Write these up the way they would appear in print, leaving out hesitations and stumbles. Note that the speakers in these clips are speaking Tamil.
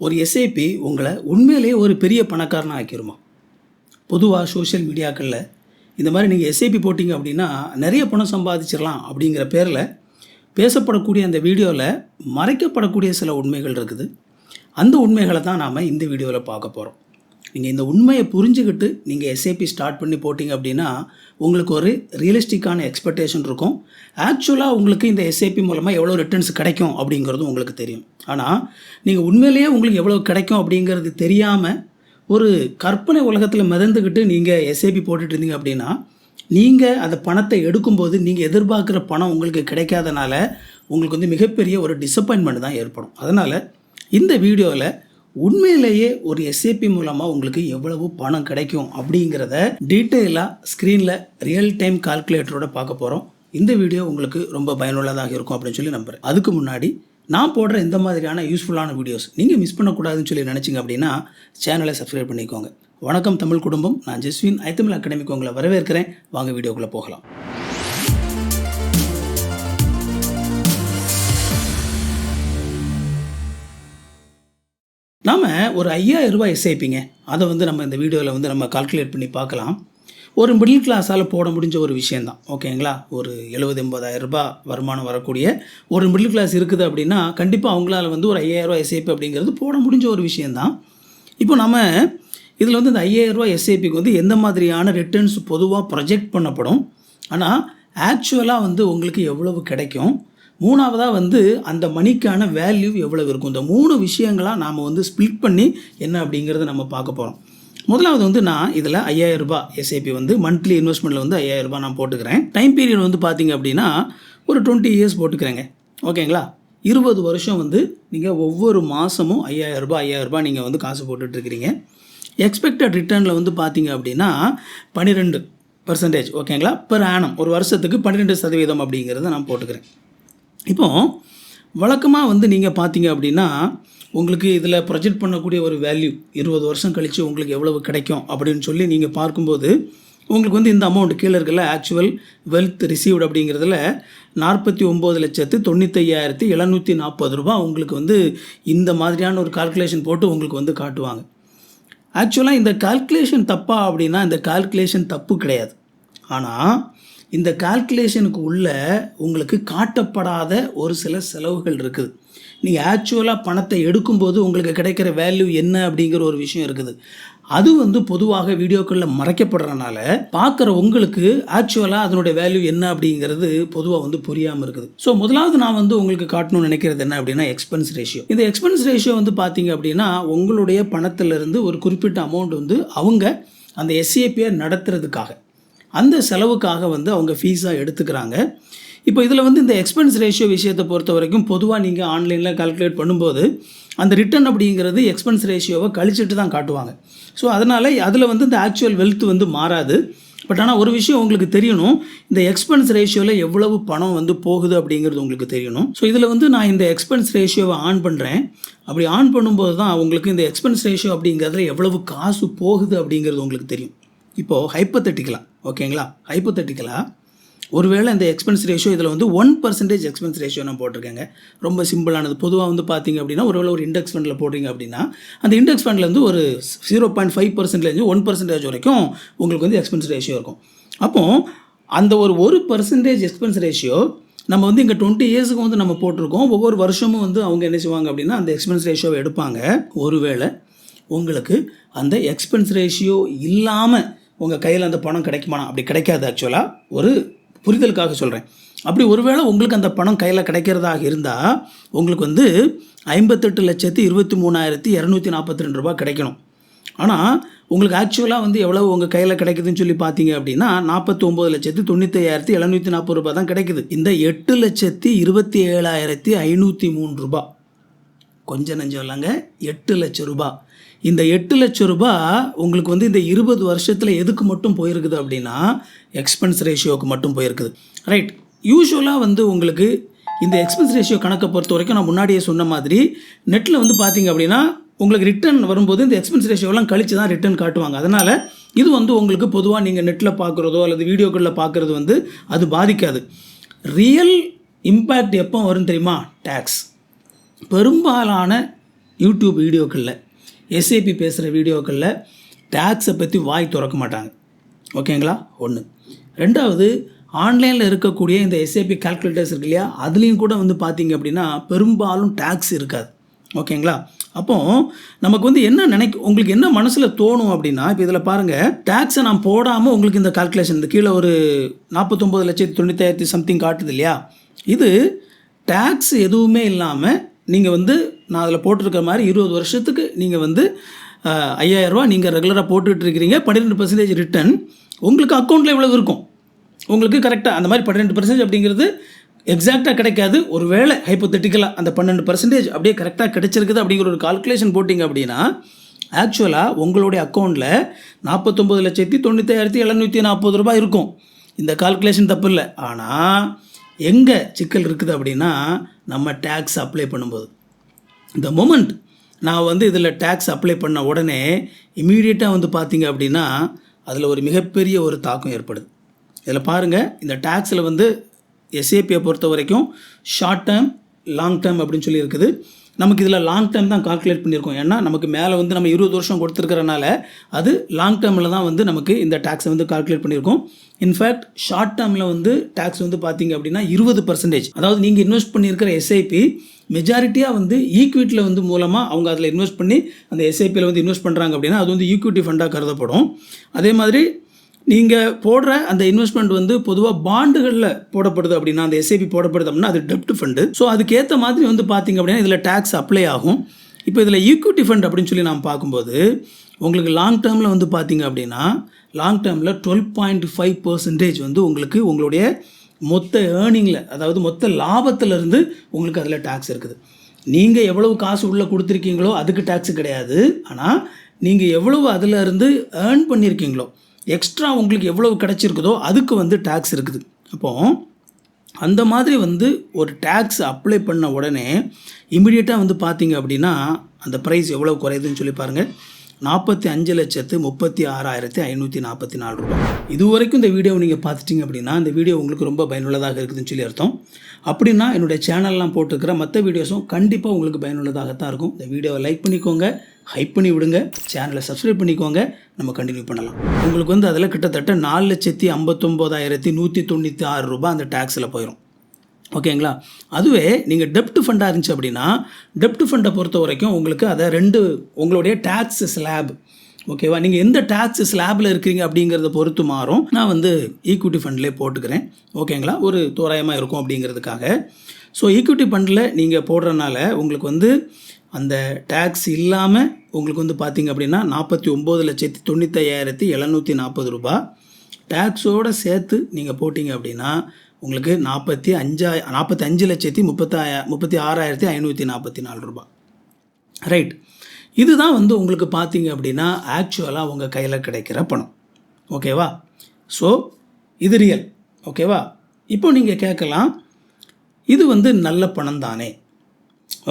ஒரு எஸ்ஐபி உங்களை உண்மையிலேயே ஒரு பெரிய பணக்காரனா ஆக்கிருமா? பொதுவாக சோஷியல் மீடியாக்களில் இந்த மாதிரி நீங்கள் எஸ்ஐபி போட்டிங்க அப்படின்னா நிறைய பணம் சம்பாதிச்சிடலாம் அப்படிங்கிற பேரில் பேசப்படக்கூடிய அந்த வீடியோவில் மறைக்கப்படக்கூடிய சில உண்மைகள் இருக்குது. அந்த உண்மைகளை தான் நாம் இந்த வீடியோவில் பார்க்க போகிறோம். நீங்கள் இந்த உண்மையை புரிஞ்சுக்கிட்டு நீங்கள் எஸ்ஐபி ஸ்டார்ட் பண்ணி போட்டிங்க அப்படின்னா உங்களுக்கு ஒரு ரியலிஸ்டிக்கான எக்ஸ்பெக்டேஷன் இருக்கும். ஆக்சுவலாக உங்களுக்கு இந்த எஸ்ஐபி மூலமாக எவ்வளோ ரிட்டர்ன்ஸ் கிடைக்கும் அப்படிங்கிறதும் உங்களுக்கு தெரியும். ஆனால் நீங்கள் உண்மையிலேயே உங்களுக்கு எவ்வளோ கிடைக்கும் அப்படிங்கிறது தெரியாமல் ஒரு கற்பனை உலகத்தில் மிதந்துக்கிட்டு நீங்கள் எஸ்ஐபி போட்டுட்டு இருந்தீங்க அப்படின்னா நீங்கள் அந்த பணத்தை எடுக்கும்போது நீங்கள் எதிர்பார்க்குற பணம் உங்களுக்கு கிடைக்காதனால உங்களுக்கு வந்து மிகப்பெரிய ஒரு டிசப்பாயின்மெண்ட் தான் ஏற்படும். அதனால் இந்த வீடியோவில் உண்மையிலேயே ஒரு எஸ்ஐபி மூலமாக உங்களுக்கு எவ்வளவு பணம் கிடைக்கும் அப்படிங்கிறத டீட்டெயிலாக ஸ்க்ரீனில் ரியல் டைம் கால்குலேட்டரோட பார்க்க போகிறோம். இந்த வீடியோ உங்களுக்கு ரொம்ப பயனுள்ளதாக இருக்கும் அப்படின்னு சொல்லி நம்புகிறேன். அதுக்கு முன்னாடி நான் போடுற இந்த மாதிரியான யூஸ்ஃபுல்லான வீடியோஸ் நீங்கள் மிஸ் பண்ணக்கூடாதுன்னு சொல்லி நினச்சிங்க அப்படின்னா சேனலை சப்ஸ்கிரைப் பண்ணிக்கோங்க. வணக்கம் தமிழ் குடும்பம், நான் ஜெஸ்வின் ஐத்தமிழ் அகாடமிக்கு உங்களை வரவேற்கிறேன். வாங்க வீடியோக்குள்ளே போகலாம். நாம் ஒரு 5000 ரூபாய் எஸ்ஐபிங்க, அதை வந்து நம்ம இந்த வீடியோவில் வந்து நம்ம கால்குலேட் பண்ணி பார்க்கலாம். ஒரு மிடில் கிளாஸால் போட முடிஞ்ச ஒரு விஷயந்தான், ஓகேங்களா? ஒரு 70-80,000 ரூபாய் வருமானம் வரக்கூடிய ஒரு மிடில் கிளாஸ் இருக்குது அப்படின்னா கண்டிப்பாக அவங்களால வந்து ஒரு 5000 ரூபாய் எஸ்ஐபி அப்படிங்கிறது போட முடிஞ்ச ஒரு விஷயந்தான். இப்போ நம்ம இதில் வந்து இந்த 5000 ரூபாய் எஸ்ஐபிக்கு வந்து எந்த மாதிரியான ரிட்டர்ன்ஸ் பொதுவாக ப்ரொஜெக்ட் பண்ணப்படும், ஆனால் ஆக்சுவலாக வந்து உங்களுக்கு எவ்வளவு கிடைக்கும், மூணாவதாக வந்து அந்த மணிக்கான வேல்யூ எவ்வளவு இருக்கும், இந்த 3 விஷயங்களாக நாம் வந்து ஸ்ப்ளிட் பண்ணி என்ன அப்படிங்கிறத நம்ம பார்க்க போகிறோம். முதலாவது வந்து நான் இதில் 5000 ரூபாய் எஸ்ஐபி வந்து மந்த்லி இன்வெஸ்ட்மெண்ட்டில் வந்து 5000 ரூபாய் நான் போட்டுக்கிறேன். டைம் பீரியட் வந்து பார்த்திங்க அப்படின்னா ஒரு 20 இயர்ஸ் போட்டுக்கிறேங்க, ஓகேங்களா? 20 வருஷம் வந்து நீங்கள் ஒவ்வொரு மாதமும் 5000 ரூபாய் நீங்கள் வந்து காசு போட்டுட்ருக்கிறீங்க. எக்ஸ்பெக்டட் ரிட்டர்னில் வந்து பார்த்திங்க அப்படின்னா 12%, ஓகேங்களா? பெர் ஆனம் ஒரு வருஷத்துக்கு 12% அப்படிங்கிறத நான் போட்டுக்கிறேன். இப்போது வழக்கமாக வந்து நீங்கள் பார்த்தீங்க அப்படின்னா உங்களுக்கு இதில் ப்ரொஜெக்ட் பண்ணக்கூடிய ஒரு வேல்யூ 20 வருஷம் கழித்து உங்களுக்கு எவ்வளவு கிடைக்கும் அப்படின்னு சொல்லி நீங்கள் பார்க்கும்போது உங்களுக்கு வந்து இந்த அமௌண்ட் கீழே இருக்கல ஆக்சுவல் வெல்த் ரிசீவ்டு அப்படிங்கிறதுல 49,95,740 ரூபாய் உங்களுக்கு வந்து இந்த மாதிரியான ஒரு கால்குலேஷன் போட்டு உங்களுக்கு வந்து காட்டுவாங்க. ஆக்சுவலாக இந்த கால்குலேஷன் தப்பா அப்படின்னா இந்த கால்குலேஷன் தப்பு கிடையாது. ஆனால் இந்த கால்குலேஷனுக்கு உள்ள உங்களுக்கு காட்டப்படாத ஒரு சில செலவுகள் இருக்குது. நீங்கள் ஆக்சுவலாக பணத்தை எடுக்கும்போது உங்களுக்கு கிடைக்கிற வேல்யூ என்ன அப்படிங்கிற ஒரு விஷயம் இருக்குது. அது வந்து பொதுவாக வீடியோக்களில் மறைக்கப்படுறதுனால பார்க்குற உங்களுக்கு ஆக்சுவலாக அதனுடைய வேல்யூ என்ன அப்படிங்கிறது பொதுவாக வந்து புரியாமல் இருக்குது. ஸோ முதலாவது நான் வந்து உங்களுக்கு காட்டணும்னு நினைக்கிறது என்ன அப்படின்னா எக்ஸ்பென்ஸ் ரேஷியோ. இந்த எக்ஸ்பென்ஸ் ரேஷியோ வந்து பார்த்தீங்க அப்படின்னா உங்களுடைய பணத்திலிருந்து ஒரு குறிப்பிட்ட அமௌண்ட் வந்து அவங்க அந்த எஸ்ஏபியை நடத்துறதுக்காக அந்த செலவுக்காக வந்து அவங்க ஃபீஸாக எடுத்துக்கிறாங்க. இப்போ இதில் வந்து இந்த எக்ஸ்பென்ஸ் ரேஷியோ விஷயத்தை பொறுத்த வரைக்கும் பொதுவாக நீங்கள் ஆன்லைனில் கால்குலேட் பண்ணும்போது அந்த ரிட்டர்ன் அப்படிங்கிறது எக்ஸ்பென்ஸ் ரேஷியோவை கழிச்சிட்டு தான் காட்டுவாங்க. ஸோ அதனால் அதில் வந்து இந்த ஆக்சுவல் வெல்த் வந்து மாறாது. பட் ஆனால் ஒரு விஷயம் உங்களுக்கு தெரியணும், இந்த எக்ஸ்பென்ஸ் ரேஷியோவில் எவ்வளவு பணம் வந்து போகுது அப்படிங்கிறது உங்களுக்கு தெரியணும். ஸோ இதில் வந்து நான் இந்த எக்ஸ்பென்ஸ் ரேஷியோவை ஆன் பண்ணுறேன். அப்படி ஆன் பண்ணும்போது தான் உங்களுக்கு இந்த எக்ஸ்பென்ஸ் ரேஷியோ அப்படிங்கிறதுல எவ்வளவு காசு போகுது அப்படிங்கிறது உங்களுக்கு தெரியும். இப்போது ஹைப்போதெட்டிக்கலாக, ஓகேங்களா? ஹைப்போதெட்டிக்கலாக ஒருவேளை இந்த எக்ஸ்பென்ஸ் ரேஷியோ இதில் வந்து 1% எக்ஸ்பென்ஸ் ரேஷியோ நான் போட்டிருக்கேங்க. ரொம்ப சிம்பிளானது. பொதுவாக வந்து பார்த்திங்க அப்படின்னா ஒருவேளை ஒரு இண்டெக்ஸ் ஃபண்டில் போடுறீங்க அப்படின்னா அந்த இண்டெக்ஸ் ஃபண்ட்லேருந்து ஒரு 0.5% 1% வரைக்கும் உங்களுக்கு வந்து எக்ஸ்பென்ஸ் ரேஷியோ இருக்கும். அப்போது அந்த ஒரு 1% எக்ஸ்பென்ஸ் ரேஷியோ நம்ம வந்து இங்கே 20 இயர்ஸுக்கு வந்து நம்ம போட்டிருக்கோம். ஒவ்வொரு வருஷமும் வந்து அவங்க என்ன செய்வாங்க அப்படின்னா அந்த எக்ஸ்பென்ஸ் ரேஷியோவை எடுப்பாங்க. ஒருவேளை உங்களுக்கு அந்த எக்ஸ்பென்ஸ் ரேஷியோ இல்லாமல் உங்கள் கையில் அந்த பணம் கிடைக்குமானா? அப்படி கிடைக்காது. ஆக்சுவலாக ஒரு புரிதலுக்காக சொல்கிறேன். அப்படி ஒருவேளை உங்களுக்கு அந்த பணம் கையில் கிடைக்கிறதாக இருந்தால் உங்களுக்கு வந்து 58,23,242 ரூபாய் கிடைக்கணும். ஆனால் உங்களுக்கு ஆக்சுவலாக வந்து எவ்வளோ உங்கள் கையில் கிடைக்குதுன்னு சொல்லி பார்த்தீங்க அப்படின்னா 49,95,740 ரூபாய் தான் கிடைக்குது. இந்த 8,27,503 ரூபாய் கொஞ்சம் நஞ்சம் இல்லைங்க, 8 லட்சம் ரூபாய். இந்த 8 லட்சம் ரூபாய் உங்களுக்கு வந்து இந்த 20 வருஷத்தில் எதுக்கு மட்டும் போயிருக்குது அப்படின்னா எக்ஸ்பென்ஸ் ரேஷியோவுக்கு மட்டும் போயிருக்குது. ரைட். யூஸ்வலாக வந்து உங்களுக்கு இந்த எக்ஸ்பென்ஸ் ரேஷியோ கணக்கை பொறுத்த வரைக்கும் நான் முன்னாடியே சொன்ன மாதிரி நெட்டில் வந்து பார்த்தீங்க அப்படின்னா உங்களுக்கு ரிட்டர்ன் வரும்போது இந்த எக்ஸ்பென்ஸ் ரேஷியோலாம் கழித்து தான் ரிட்டர்ன் காட்டுவாங்க. அதனால் இது வந்து உங்களுக்கு பொதுவாக நீங்கள் நெட்டில் பார்க்குறதோ அல்லது வீடியோக்களில் பார்க்குறது வந்து அது பாதிக்காது. ரியல் இம்பேக்ட் எப்போ வரும் தெரியுமா? டேக்ஸ். பெரும்பாலான யூடியூப் வீடியோக்களில் எஸ்ஏபி பேசுகிற வீடியோக்களில் டேக்ஸை பற்றி வாய் திறக்க மாட்டாங்க. ஓகேங்களா? ஒன்று. ரெண்டாவது, ஆன்லைனில் இருக்கக்கூடிய இந்த எஸ்ஏபி கால்குலேட்டர்ஸ் இருக்கு இல்லையா, அதுலேயும் கூட வந்து பார்த்திங்க அப்படின்னா பெரும்பாலும் டேக்ஸ் இருக்காது. ஓகேங்களா? அப்போது நமக்கு வந்து என்ன உங்களுக்கு என்ன மனசில் தோணும் அப்படின்னா, இப்போ இதில் பாருங்கள், டேக்ஸை நான் போடாமல் உங்களுக்கு இந்த கால்குலேஷன் இந்த கீழே ஒரு 49,95,000 சம்திங் காட்டுது இல்லையா, இது டேக்ஸ் எதுவுமே இல்லாமல் நீங்கள் வந்து நான் அதில் போட்டிருக்கிற மாதிரி 20 வருஷத்துக்கு நீங்கள் வந்து 5,000 ரூபா நீங்கள் ரெகுலராக போட்டுக்கிட்டு இருக்கிறீங்க. 12% ரிட்டர்ன் உங்களுக்கு அக்கௌண்ட்டில் எவ்வளவு இருக்கும், உங்களுக்கு கரெக்டாக அந்த மாதிரி 12% அப்படிங்கிறது எக்ஸாக்டாக கிடைக்காது. ஒரு வேளை ஹைப்போதெட்டிக்கலாக அந்த 12% அப்படியே கரெக்டாக கிடைச்சிருக்குது அப்படிங்கிற ஒரு கால்குலேஷன் போட்டிங்க அப்படின்னா ஆக்சுவலாக உங்களுடைய அக்கௌண்ட்டில் 49,95,740 ரூபாய் இருக்கும். இந்த கால்குலேஷன் தப்பு இல்லை. ஆனால் எங்கே சிக்கல் இருக்குது அப்படின்னா, நம்ம டேக்ஸ் அப்ளை பண்ணும்போது இந்த மொமெண்ட் நான் வந்து இதில் டேக்ஸ் அப்ளை பண்ண உடனே இமீடியட்டாக வந்து பார்த்திங்க அப்படின்னா அதில் ஒரு மிகப்பெரிய ஒரு தாக்கம் ஏற்படுது. இதில் பாருங்கள், இந்த டேக்ஸில் வந்து எஸ்ஏபியை பொறுத்த வரைக்கும் ஷார்ட் டேர்ம், லாங் டேர்ம் அப்படின்னு சொல்லி இருக்குது. நமக்கு இதில் லாங் டேர்ம் தான் கால்குலேட் பண்ணியிருக்கோம். ஏன்னா நமக்கு மேலே வந்து நம்ம 20 வருஷம் கொடுத்துருக்கறனால அது லாங் டேர்மில் தான் வந்து நமக்கு இந்த டேக்ஸை வந்து கால்குலேட் பண்ணியிருக்கோம். இன்ஃபேக்ட் ஷார்ட் டேர்மில் வந்து டேக்ஸ் வந்து பார்த்திங்க அப்படின்னா 20%. அதாவது நீங்கள் இன்வெஸ்ட் பண்ணியிருக்கிற எஸ்ஐபி மெஜாரிட்டியாக வந்து ஈக்விட்டியில் வந்து மூலமாக அவங்க அதில் இன்வெஸ்ட் பண்ணி அந்த எஸ்ஐபியில் வந்து இன்வெஸ்ட் பண்ணுறாங்க அப்படின்னா அது வந்து ஈக்விட்டி ஃபண்டாக கருதப்படும். அதே மாதிரி நீங்கள் போடுற அந்த இன்வெஸ்ட்மெண்ட் வந்து பொதுவாக பாண்டுகளில் போடப்படுது அப்படின்னா, அந்த எஸ்ஐபி போடப்படுது அப்படின்னா அது டெப்ட் ஃபண்டு. ஸோ அதுக்கேற்ற மாதிரி வந்து பார்த்திங்க அப்படின்னா இதில் டேக்ஸ் அப்ளை ஆகும். இப்போ இதில் ஈக்விட்டி ஃபண்ட் அப்படின்னு சொல்லி நாம் பார்க்கும்போது உங்களுக்கு லாங் டேர்மில் வந்து பார்த்திங்க அப்படின்னா லாங் டேர்மில் 12.5% வந்து உங்களுக்கு உங்களுடைய மொத்த ஏர்னிங்கில், அதாவது மொத்த லாபத்திலிருந்து உங்களுக்கு அதில் டேக்ஸ் இருக்குது. நீங்கள் எவ்வளவு காசு உள்ளே கொடுத்துருக்கீங்களோ அதுக்கு டேக்ஸ் கிடையாது. ஆனால் நீங்கள் எவ்வளவு அதில் இருந்து ஏர்ன் பண்ணியிருக்கீங்களோ, எக்ஸ்ட்ரா உங்களுக்கு எவ்வளவு கிடச்சிருக்குதோ அதுக்கு வந்து டேக்ஸ் இருக்குது. அப்போது அந்த மாதிரி வந்து ஒரு டேக்ஸ் அப்ளை பண்ண உடனே இமீடியட்டாக வந்து பார்த்திங்க அப்படின்னா அந்த ப்ரைஸ் எவ்வளோ குறையுதுன்னு சொல்லி பாருங்கள். 45,36,544 ரூபாய். இது வரைக்கும் இந்த வீடியோவை நீங்கள் பார்த்துட்டிங்க அப்படின்னா இந்த வீடியோ உங்களுக்கு ரொம்ப பயனுள்ளதாக இருக்குதுன்னு சொல்லி அர்த்தம். அப்படின்னா என்னுடைய சேனல்லாம் போட்டுருக்கிற மற்ற வீடியோஸும் கண்டிப்பாக உங்களுக்கு பயனுள்ளதாகத்தான் இருக்கும். இந்த வீடியோவை லைக் பண்ணிக்கோங்க, ஹைப் பண்ணி விடுங்க, சேனலை சப்ஸ்கிரைப் பண்ணிக்கோங்க. நம்ம கண்டினியூ பண்ணலாம். உங்களுக்கு வந்து அதில் கிட்டத்தட்ட 4,59,196 ரூபாய் அந்த டேக்ஸில் போயிடும். ஓகேங்களா? அதுவே நீங்கள் டெப்ட் ஃபண்டாக இருந்துச்சு அப்படின்னா டெப்ட் ஃபண்டை பொறுத்த வரைக்கும் உங்களுக்கு அதை உங்களுடைய டேக்ஸ் ஸ்லாப், ஓகேவா, நீங்கள் எந்த டேக்ஸ் ஸ்லாபில் இருக்கிறீங்க அப்படிங்கிறத பொறுத்து மாறும். நான் வந்து ஈக்விட்டி ஃபண்ட்லேயே போட்டுக்கிறேன். ஓகேங்களா? ஒரு தோராயமாக இருக்கும் அப்படிங்கிறதுக்காக. ஸோ ஈக்விட்டி ஃபண்டில் நீங்கள் போடுறதுனால உங்களுக்கு வந்து அந்த டேக்ஸ் இல்லாமல் உங்களுக்கு வந்து பார்த்திங்க அப்படின்னா 49,95,740 ரூபாய். டேக்ஸோடு சேர்த்து நீங்கள் போட்டிங்க அப்படின்னா உங்களுக்கு 45,36,544 ரூபாய். ரைட். இதுதான் வந்து உங்களுக்கு பார்த்திங்க அப்படின்னா ஆக்சுவலாக உங்கள் கையில் கிடைக்கிற பணம். ஓகேவா? ஸோ இது ரியல். ஓகேவா? இப்போ நீங்கள் கேட்கலாம், இது வந்து நல்ல பணம் தானே?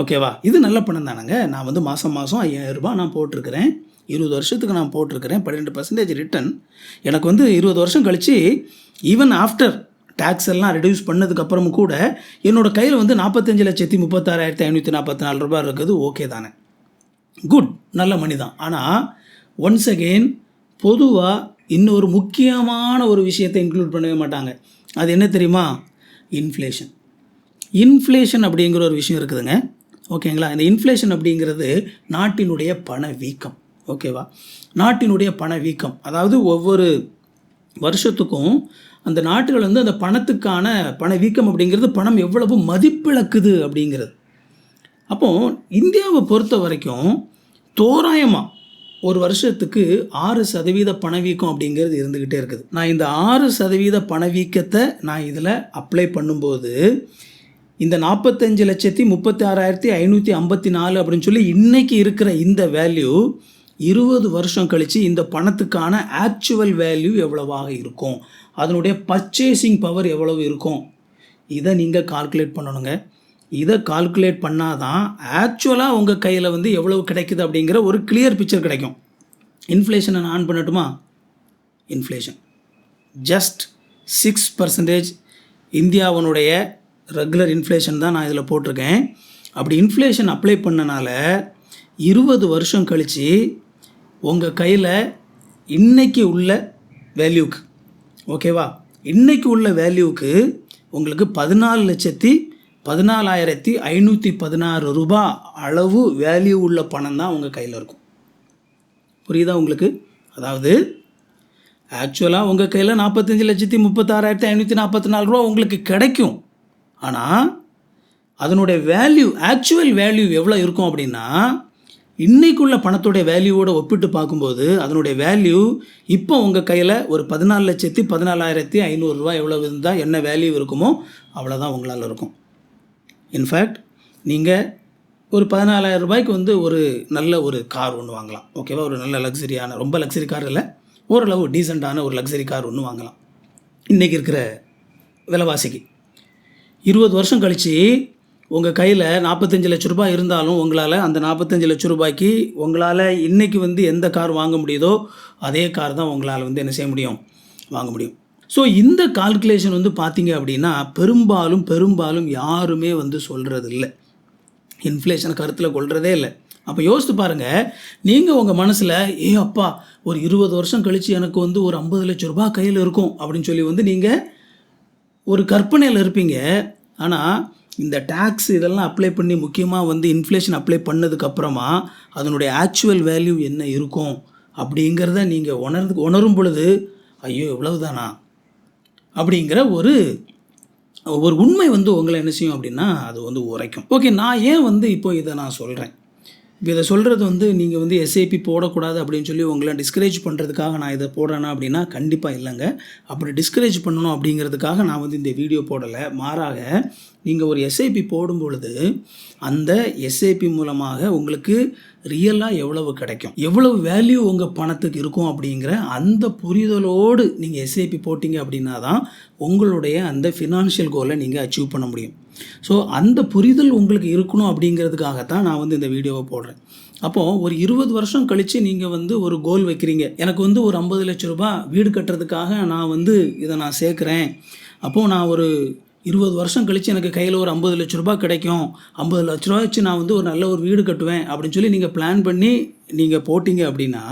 ஓகேவா? இது நல்ல பணம் தானேங்க. நான் வந்து மாதம் 5,000 ரூபாய் நான் போட்டிருக்கிறேன், 20 வருஷத்துக்கு நான் போட்டிருக்கிறேன், 12% ரிட்டர்ன். எனக்கு வந்து 20 வருஷம் கழித்து ஈவன் ஆஃப்டர் டேக்ஸ் எல்லாம் ரெடியூஸ் பண்ணதுக்கப்புறமும் கூட என்னோடய கையில் வந்து 45,36,544 ரூபாய் இருக்குது. ஓகே தானே? குட், நல்ல மணி தான். ஆனால் ஒன்ஸ் அகெயின் பொதுவாக இன்னொரு முக்கியமான ஒரு விஷயத்தை இன்க்ளூட் பண்ணவே மாட்டாங்க. அது என்ன தெரியுமா? இன்ஃப்ளேஷன். இன்ஃப்ளேஷன் அப்படிங்கிற ஒரு விஷயம் இருக்குதுங்க. ஓகேங்களா? இந்த இன்ஃப்ளேஷன் அப்படிங்கிறது நாட்டினுடைய பணவீக்கம். ஓகேவா? நாட்டினுடைய பணவீக்கம், அதாவது ஒவ்வொரு வருஷத்துக்கும் அந்த நாட்டுகள் வந்து அந்த பணத்துக்கான பணவீக்கம் அப்படிங்கிறது பணம் எவ்வளவு மதிப்பிழக்குது அப்படிங்கிறது. அப்போது இந்தியாவை பொறுத்த வரைக்கும் தோராயமாக ஒரு வருஷத்துக்கு 6% பணவீக்கம் அப்படிங்கிறது இருந்துக்கிட்டே இருக்குது. நான் இந்த 6% பணவீக்கத்தை நான் இதில் அப்ளை பண்ணும்போது இந்த 45,36,554 அப்படின்னு சொல்லி இன்றைக்கி இருக்கிற இந்த வேல்யூ 20 வருஷம் கழித்து இந்த பணத்துக்கான ஆக்சுவல் வேல்யூ எவ்வளவாக இருக்கும், அதனுடைய பர்ச்சேசிங் பவர் எவ்வளவு இருக்கும், இதை நீங்கள் கால்குலேட் பண்ணணுங்க. இதை கால்குலேட் பண்ணால் தான் ஆக்சுவலாக உங்கள் கையில் வந்து எவ்வளவு கிடைக்குது அப்படிங்கிற ஒரு கிளியர் பிக்சர் கிடைக்கும். இன்ஃப்ளேஷனை நான் ஆன் பண்ணட்டுமா? Inflation just 6%. இந்தியாவினுடைய ரெகுலர் இன்ஃப்ளேஷன் தான் நான் இதில் போட்டிருக்கேன். அப்படி இன்ஃப்ளேஷன் அப்ளை பண்ணனால 20 வருஷம் கழித்து உங்கள் கையில் இன்றைக்கி உள்ள வேல்யூக்கு, ஓகேவா, இன்றைக்கி உள்ள வேல்யூக்கு உங்களுக்கு 14,14,516 ரூபா அளவு வேல்யூ உள்ள பணம் தான் உங்கள் கையில் இருக்கும். புரியுதா உங்களுக்கு? அதாவது ஆக்சுவலாக உங்கள் கையில் 45,36,544 ரூபா உங்களுக்கு கிடைக்கும். ஆனால் அதனுடைய வேல்யூ, ஆக்சுவல் வேல்யூ எவ்வளோ இருக்கும் அப்படின்னா, இன்றைக்குள்ள பணத்துடைய வேல்யூவோடு ஒப்பிட்டு பார்க்கும்போது அதனுடைய வேல்யூ இப்போ உங்கள் கையில் ஒரு 14,14,500 ரூபா எவ்வளோ இருந்தால் என்ன வேல்யூ இருக்குமோ அவ்வளோதான் உங்களால் இருக்கும். இன்ஃபேக்ட் நீங்கள் ஒரு 14,000 ரூபாய்க்கு வந்து ஒரு நல்ல ஒரு கார் ஒன்று வாங்கலாம், ஓகேவா, ஒரு நல்ல லக்ஸரியான, ரொம்ப லக்ஸரி கார் இல்லை, ஓரளவு டீசெண்டான ஒரு லக்ஸரி கார் ஒன்று வாங்கலாம் இன்றைக்கி இருக்கிற விலைவாசிக்கு. 20 வருஷம் கழித்து உங்கள் கையில் 45 லட்ச ரூபாய் இருந்தாலும் உங்களால் அந்த 45 லட்ச ரூபாய்க்கு உங்களால் இன்றைக்கி வந்து எந்த கார் வாங்க முடியுதோ அதே கார் தான் உங்களால் வந்து என்ன செய்ய முடியும், வாங்க முடியும். ஸோ இந்த கால்குலேஷன் வந்து பார்த்தீங்க அப்படின்னா பெரும்பாலும் யாருமே வந்து சொல்கிறது இல்லை, இன்ஃப்ளேஷனை கருத்தில் கொள்கிறதே இல்லை. அப்போ யோசித்து பாருங்கள், நீங்கள் உங்கள் மனசில் அப்பா ஒரு 20 வருஷம் கழித்து எனக்கு வந்து ஒரு 50 லட்ச ரூபா கையில் இருக்கும் அப்படின்னு சொல்லி வந்து நீங்கள் ஒரு கற்பனையில் இருப்பீங்க. ஆனால் இந்த டேக்ஸ் இதெல்லாம் அப்ளை பண்ணி முக்கியமாக வந்து இன்ஃப்ளேஷன் அப்ளை பண்ணதுக்கப்புறமா அதனுடைய ஆக்சுவல் வேல்யூ என்ன இருக்கும் அப்படிங்கிறத நீங்கள் உணரும் பொழுது ஐயோ இவ்வளவுதானா அப்படிங்கிற ஒரு உண்மை வந்து உங்களை என்ன செய்யும் அப்படின்னா அது வந்து உரைக்கும். ஓகே, நான் ஏன் வந்து இப்போ இதை நான் சொல்கிறேன், இப்போ இதை சொல்கிறது வந்து நீங்கள் வந்து எஸ்ஐபி போடக்கூடாது அப்படின்னு சொல்லி உங்களை டிஸ்கரேஜ் பண்ணுறதுக்காக நான் இதை போடுறேன்னா அப்படின்னா கண்டிப்பாக இல்லைங்க. அப்படி டிஸ்கரேஜ் பண்ணணும் அப்படிங்கிறதுக்காக நான் வந்து இந்த வீடியோ போடலை. மாறாக நீங்கள் ஒரு எஸ்ஐபி போடும் பொழுது அந்த எஸ்ஐபி மூலமாக உங்களுக்கு ரியலாக எவ்வளவு கிடைக்கும், எவ்வளவு வேல்யூ உங்கள் பணத்துக்கு இருக்கும் அப்படிங்கிற அந்த புரிதலோடு நீங்கள் எஸ்ஐபி போட்டிங்க அப்படின்னா தான் உங்களுடைய அந்த ஃபினான்ஷியல் கோலை நீங்கள் அச்சீவ் பண்ண முடியும். ஸோ அந்த புரிதல் உங்களுக்கு இருக்கணும் அப்படிங்கிறதுக்காகத்தான் நான் வந்து இந்த வீடியோவை போடுறேன். அப்போது ஒரு 20 வருஷம் கழித்து நீங்கள் வந்து ஒரு கோல் வைக்கிறீங்க, எனக்கு வந்து ஒரு 50 லட்ச ரூபா வீடு கட்டுறதுக்காக நான் வந்து இதை நான் சேர்க்குறேன், அப்போது நான் ஒரு 20 வருஷம் கழித்து எனக்கு கையில் ஒரு 50 லட்ச ரூபா கிடைக்கும், 50 லட்ச ரூபா வச்சு நான் வந்து ஒரு நல்ல ஒரு வீடு கட்டுவேன் அப்படின்னு சொல்லி நீங்கள் பிளான் பண்ணி நீங்கள் போட்டிங்க அப்படின்னா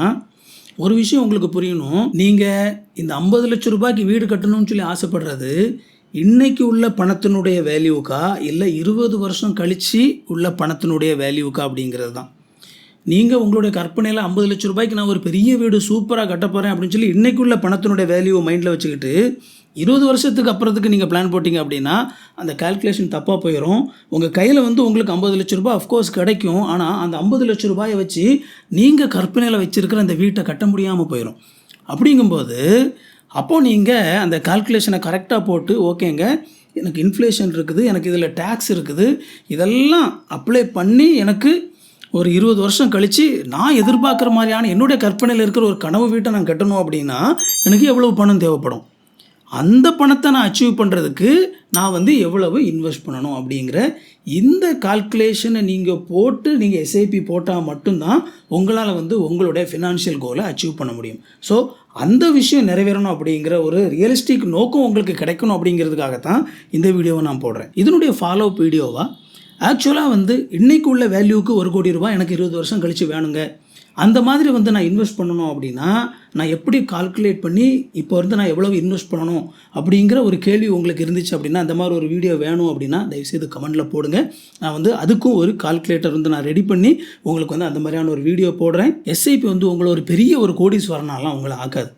ஒரு விஷயம் உங்களுக்கு புரியணும். நீங்கள் இந்த 50 லட்ச ரூபாய்க்கு வீடு கட்டணும்னு சொல்லி ஆசைப்படுறது இன்றைக்கி உள்ள பணத்தினுடைய வேல்யூக்கா இல்லை 20 வருஷம் கழித்து உள்ள பணத்தினுடைய வேல்யூக்கா அப்படிங்கிறது தான். நீங்கள் உங்களுடைய கற்பனையில் 50 லட்ச ரூபாய்க்கு நான் ஒரு பெரிய வீடு சூப்பராக கட்ட போகிறேன் அப்படின்னு சொல்லி இன்றைக்கி உள்ள பணத்தினுடைய வேல்யூவை மைண்டில் வச்சுக்கிட்டு 20 வருஷத்துக்கு அப்புறத்துக்கு நீங்கள் பிளான் போட்டிங்க அப்படின்னா அந்த கால்குலேஷன் தப்பாக போயிடும். உங்கள் கையில் வந்து உங்களுக்கு 50 லட்ச ரூபாய் அஃப்கோர்ஸ் கிடைக்கும், ஆனால் அந்த 50 லட்ச ரூபாயை வச்சு நீங்கள் கற்பனையில் வச்சுருக்கிற அந்த வீட்டை கட்ட முடியாமல் போயிடும். அப்படிங்கும்போது அப்போது நீங்கள் அந்த கால்குலேஷனை கரெக்டாக போட்டு ஓகேங்க எனக்கு இன்ஃப்ளேஷன் இருக்குது, எனக்கு இதில் டேக்ஸ் இருக்குது, இதெல்லாம் அப்ளை பண்ணி எனக்கு ஒரு 20 வருஷம் கழித்து நான் எதிர்பார்க்குற மாதிரியான என்னுடைய கற்பனையில் இருக்கிற ஒரு கனவு வீட்டை நான் கட்டணும் அப்படின்னா எனக்கு எவ்வளவு பணம் தேவைப்படும், அந்த பணத்தை நான் அச்சீவ் பண்ணுறதுக்கு நான் வந்து எவ்வளவு இன்வெஸ்ட் பண்ணணும் அப்படிங்கிற இந்த கால்குலேஷனை நீங்கள் போட்டு நீங்கள் எஸ்ஐபி போட்டால் மட்டும்தான் உங்களால் வந்து உங்களுடைய ஃபினான்ஷியல் கோலை அச்சீவ் பண்ண முடியும். ஸோ அந்த விஷயம் நிறைவேறணும் அப்படிங்கிற ஒரு ரியலிஸ்டிக் நோக்கம் உங்களுக்கு கிடைக்கணும் அப்படிங்கிறதுக்காகத்தான் இந்த வீடியோவை நான் போடுறேன். இதனுடைய ஃபாலோ அப் வீடியோவாக ஆக்சுவலாக வந்து இன்றைக்கு உள்ள வேல்யூவுக்கு 1 கோடி ரூபாய் எனக்கு 20 வருஷம் கழித்து வேணுங்க, அந்த மாதிரி வந்து நான் இன்வெஸ்ட் பண்ணணும் அப்படின்னா நான் எப்படி கால்குலேட் பண்ணி இப்போ வந்து நான் எவ்வளவு இன்வெஸ்ட் பண்ணணும் அப்படிங்கிற ஒரு கேள்வி உங்களுக்கு இருந்துச்சு அப்படின்னா அந்த மாதிரி ஒரு வீடியோ வேணும் அப்படின்னா தயவுசெய்து கமெண்டில் போடுங்க. நான் வந்து அதுக்கும் ஒரு கால்குலேட்டர் வந்து நான் ரெடி பண்ணி உங்களுக்கு வந்து அந்த மாதிரியான ஒரு வீடியோ போடுறேன். எஸ்ஐபி வந்து உங்களை ஒரு பெரிய ஒரு கோடீஸ்வரனாலாம் உங்களை ஆக்காது.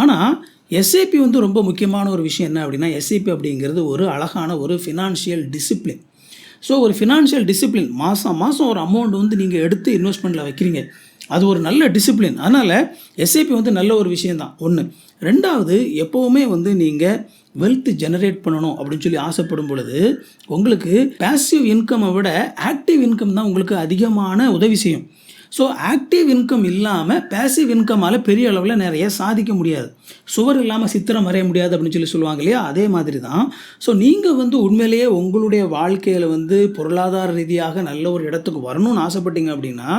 ஆனால் எஸ்ஐபி வந்து ரொம்ப முக்கியமான ஒரு விஷயம் என்ன அப்படின்னா எஸ்ஐபி அப்படிங்கிறது ஒரு அழகான ஒரு ஃபினான்ஷியல் டிசிப்ளின். ஸோ ஒரு ஃபினான்ஷியல் டிசிப்ளின் மாதம் ஒரு அமௌண்ட் வந்து நீங்கள் எடுத்து இன்வெஸ்ட்மெண்ட்டில் வைக்கிறீங்க, அது ஒரு நல்ல டிசிப்ளின். அதனால் எஸ்ஐபி வந்து நல்ல ஒரு விஷயந்தான் ஒன்று. ரெண்டாவது, எப்போவுமே வந்து நீங்கள் வெல்த் ஜெனரேட் பண்ணணும் அப்படின்னு சொல்லி ஆசைப்படும் பொழுது உங்களுக்கு பேசிவ் இன்கம்மை விட ஆக்டிவ் இன்கம் தான் உங்களுக்கு அதிகமான உதவி செய்யும். ஸோ ஆக்டிவ் இன்கம் இல்லாமல் பேசிவ் இன்கம்மால் பெரிய அளவில் நிறைய சாதிக்க முடியாது, சுவர் இல்லாமல் சித்திரம் வரைய முடியாது அப்படின்னு சொல்லி சொல்லுவாங்க இல்லையா, அதே மாதிரி தான். ஸோ நீங்கள் வந்து உண்மையிலேயே உங்களுடைய வாழ்க்கையில் வந்து பொருளாதார ரீதியாக நல்ல ஒரு இடத்துக்கு வரணும்னு ஆசைப்பட்டீங்க அப்படின்னா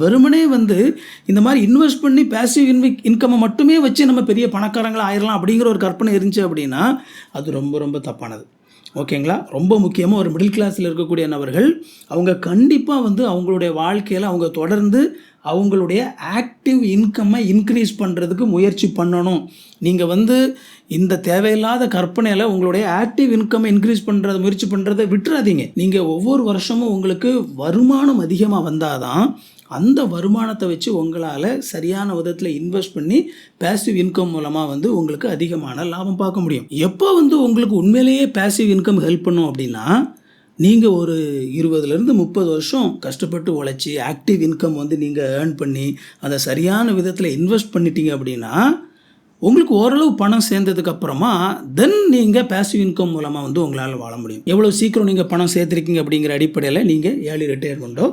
வெறுமனே வந்து இந்த மாதிரி இன்வெஸ்ட் பண்ணி பேசிவ் இன்கம்மை மட்டுமே வச்சு நம்ம பெரிய பணக்காரங்களாக ஆயிடலாம் அப்படிங்கிற ஒரு கற்பனை இருந்துச்சு அப்படின்னா அது ரொம்ப ரொம்ப தப்பானது. ஓகேங்களா? ரொம்ப முக்கியமாக ஒரு மிடில் கிளாஸில் இருக்கக்கூடிய நபர்கள் அவங்க கண்டிப்பாக வந்து அவங்களுடைய வாழ்க்கையில் அவங்க தொடர்ந்து அவங்களுடைய ஆக்டிவ் இன்கம்மை இன்க்ரீஸ் பண்ணுறதுக்கு முயற்சி பண்ணணும். நீங்கள் வந்து இந்த தேவையில்லாத கற்பனையில் உங்களுடைய ஆக்டிவ் இன்கம்மை இன்க்ரீஸ் பண்ணுறத முயற்சி பண்ணுறதை விட்டுறாதீங்க. நீங்கள் ஒவ்வொரு வருஷமும் உங்களுக்கு வருமானம் அதிகமாக வந்தால் தான் அந்த வருமானத்தை வச்சு உங்களால் சரியான விதத்தில் இன்வெஸ்ட் பண்ணி பேசிவ் இன்கம் மூலமாக வந்து உங்களுக்கு அதிகமான லாபம் பார்க்க முடியும். எப்போ வந்து உங்களுக்கு உண்மையிலேயே பேசிவ் இன்கம் ஹெல்ப் பண்ணும் அப்படின்னா, நீங்கள் ஒரு 20லேருந்து 30 வருஷம் கஷ்டப்பட்டு உழைச்சி ஆக்டிவ் இன்கம் வந்து நீங்கள் ஏர்ன் பண்ணி அதை சரியான விதத்தில் இன்வெஸ்ட் பண்ணிட்டீங்க அப்படின்னா, உங்களுக்கு ஓரளவு பணம் சேர்ந்ததுக்கு அப்புறமா தென் நீங்கள் பேசிவ் இன்கம் மூலமாக வந்து உங்களால் வாழ முடியும். எவ்வளோ சீக்கிரம் நீங்கள் பணம் சேர்த்துருக்கீங்க அப்படிங்கிற அடிப்படையில் நீங்கள் ஏர்லி ரிட்டையர்மெண்ட்டோ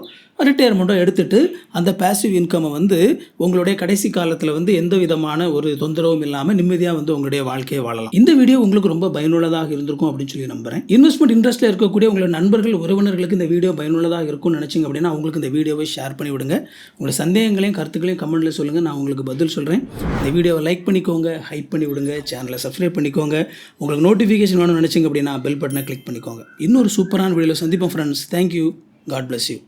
எடுத்துகிட்டு அந்த பேசிவ் இன்கம்மை வந்து உங்களுடைய கடைசி காலத்தில் வந்து எந்த விதமான ஒரு தொந்தரவும் இல்லாமல் நிம்மதியாக வந்து உங்களுடைய வாழ்க்கையை வாழலாம். இந்த வீடியோ உங்களுக்கு ரொம்ப பயனுள்ளதாக இருந்திருக்கும் அப்படின்னு சொல்லி நம்புகிறேன். இன்வெஸ்ட்மெண்ட் இன்ட்ரெஸ்ட்டில் இருக்கக்கூடிய உங்களோட நண்பர்கள் உறவினர்களுக்கு இந்த வீடியோ பயனுள்ளதாக இருக்கும்னு நினச்சிங்க அப்படின்னா உங்களுக்கு இந்த வீடியோவை ஷேர் பண்ணி விடுங்க. உங்களோட சந்தேகங்களையும் கருத்துக்களையும் கமெண்ட்டில் சொல்லுங்கள், நான் உங்களுக்கு பதில் சொல்கிறேன். இந்த வீடியோவை லைக் பண்ணிக்கோங்க, ஹைப் பண்ணி விடுங்க, சேனலை சப்ஸ்கிரைப் பண்ணிக்கோங்க. உங்களுக்கு நோட்டிஃபிகேஷன் வேணும்னு நினச்சிங்க அப்படின்னா பெல் பட்டனை கிளிக் பண்ணிக்கோங்க. இன்னொரு சூப்பரான வீடியோவில் சந்திப்போம் friends. Thank you. God bless you.